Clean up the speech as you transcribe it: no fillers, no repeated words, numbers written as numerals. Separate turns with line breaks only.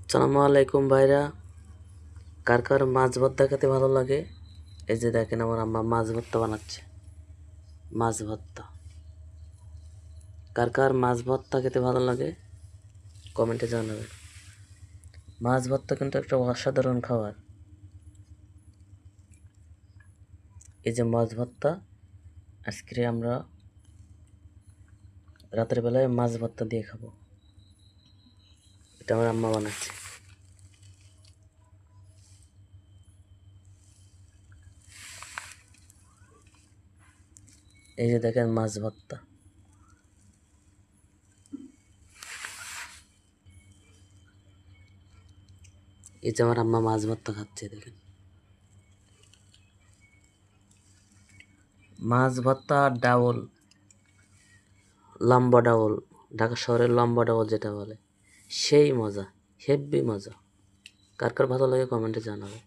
আসসালামু আলাইকুম ভাইরা। কার কার মাছ ভর্তা খেতে ভালো লাগে? এই যে দেখেন আমার আম্মা মাছ ভর্তা বানাচ্ছে। মাছ ভর্তা, কার কার মাছ ভর্তা খেতে ভালো লাগে কমেন্টে জানাবেন। মাছ ভর্তা কিন্তু একটা অসাধারণ খাবার। এই যে মাছ ভর্তা, আজকে আমরা রাতের বেলায় মাছ ভর্তা দিয়ে খাবো। এটা আমার আম্মা বানাচ্ছে। এই যে দেখেন মাছ ভর্তা। এই যে আমার আম্মা মাছ ভর্তা খাচ্ছে, দেখেন মাছ ভর্তা। ডাউল, লম্বা ডাউল, ঢাকা শহরের লম্বা ডাউল যেটা বলে, সেই মজা, হেব্বি মজা। কার কার ভালো লাগে কমেন্টে জানাবে।